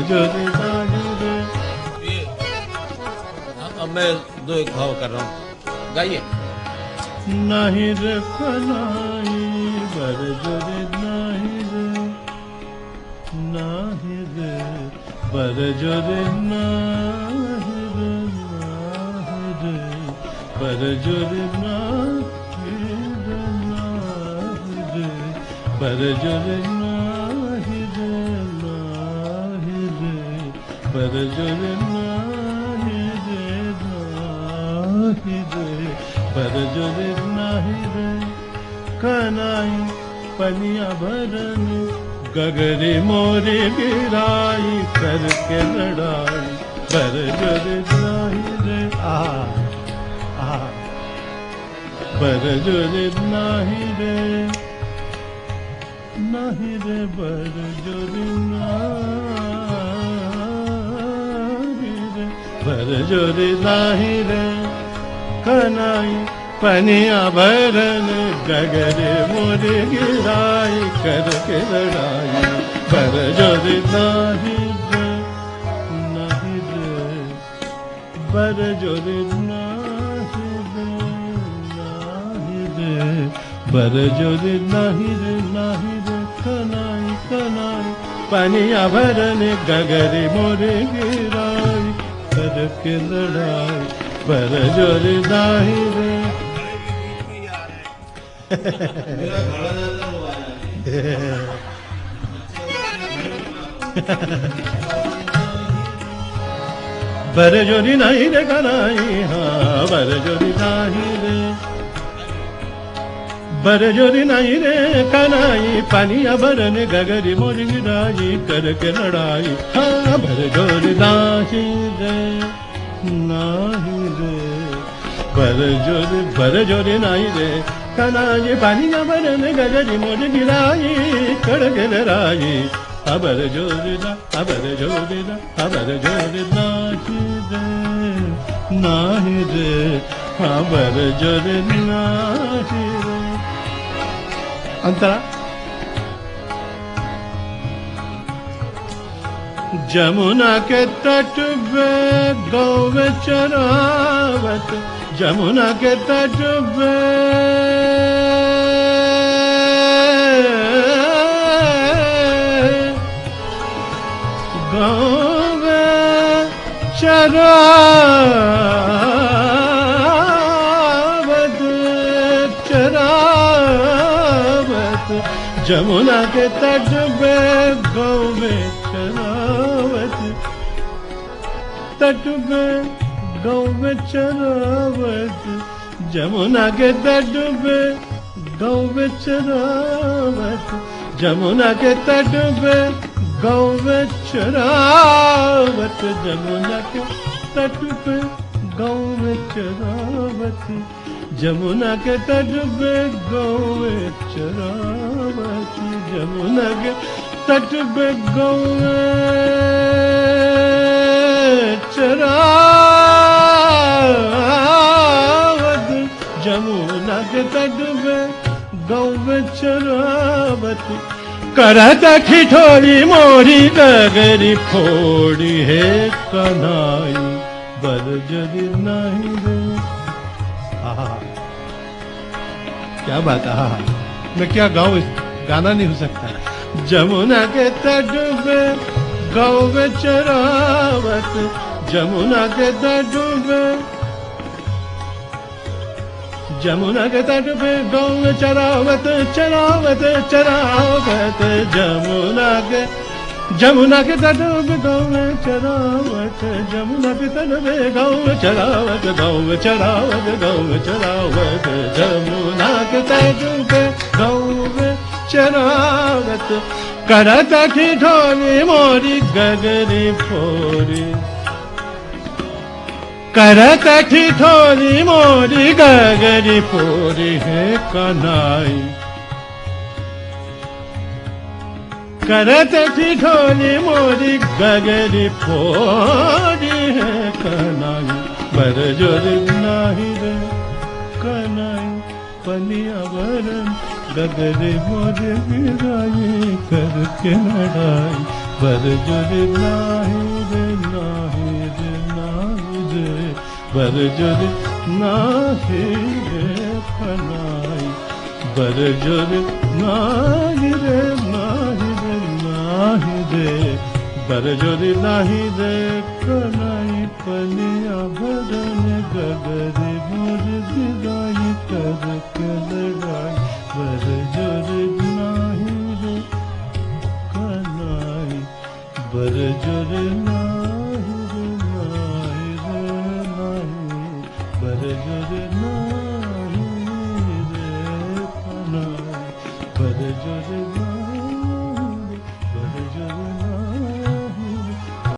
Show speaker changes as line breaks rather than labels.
जोरे नाही रे।
अब मैं दो एक भाव कर रहा हूँ, गाइए।
नहीं रे कनाई बर जोरे नाही रे, नाही रे बर जोरे नाही रे, नाही रे बर जोरे नाही रे, नाही रे बर जोरे नाही रे, नाही रे बर जोरे नाही रे, नाही रे बर जोरे नाही रे। कनाई पनिया भरन गगरी मोरी गिराई, करके लड़ाई बर जोरे नाही रे। बर जोरे नाही रे, नाही रे बर जोरे नाही रे, बर जोरे नाही रे। कनाई पनिया भरन गगरे मोरे गिराई, करके लड़ाई बर जोरे नाही रे, नाही रे बर जोरे नाही रे, नाही रे बर जोरे नाही रे, नाही रे। कनाई कनाई पनिया भरन गगरे मोरे गिराई, करके लड़ाई बर जोरे नाही रे। बर जोरी नहीं रे कनाई, हाँ बर जोरी नहीं रे, बर जोरी नहीं रे कनाई पनिया भरन गगरी मोरी गिराई, करके लड़ाई हाँ बर जोरी नाही रे, नाही रे बर जोरी नहीं रे। कनाई पनिया भरन गगरी मोरी गिराई, करके लड़ाई अबर जोरी ना, अबर जोरी ना, अबर जोरी नाही रे, नाही रे अबर जोरी नाही रे। अंतरा जमुना के तट पे गौ चरावत, जमुना के तट पे गौ चरावत, चरावत जमुना के तट पे गौ चरावत, तट पे गौ चरावत, जमुना के तट पे गौ चरावत, जमुना के तट पे गौ चरावत, जमुना के तट पे गौ चरावत, जमुना के तट पे गौ चरावत, जमुना के तट पे गौ चरावत, जमुना के तट पे गौ चरावत। करता ठिठोरी मोरी गगरी फोड़ी है कनाई बर जोरी नहीं रे। क्या बात है, मैं क्या गाऊं, गाना नहीं हो सकता। जमुना के तट पे गौ चरावत, जमुना के तट पे, जमुना के तट पे गौ चरावत, चरावत चरावत, जमुना के तट पे गौ चरावत, जमुना के तट पे गौ चरावत, गौ चरावत, गौ चरावत, जमुना के तट पे गौ चरावत। करता ठिठोरी मोरी गगरी फोरी, करता ठिठोरी मोरी गगरी फोरी है कनाई, करता ठिठोरी मोरी गगरी फोरी है कनाई बर जोरी नाही रे। कनाई पनिया भरन गगरी मोरी गिराई, करके लड़ाई बर जोर नाही रे नाही रे नाही रे बर जोर नाही रे कनाई बर जोर नाही रे नाही रे नाही रे बर जोर नाही रे कनाई पनिया भरन गगरी मोर गिराई कर के लड़ाई बर जोर नाही रे कनाई बर जोर नाही रे नाही रे नाही बर जोर नाही रे कनाई बर जोर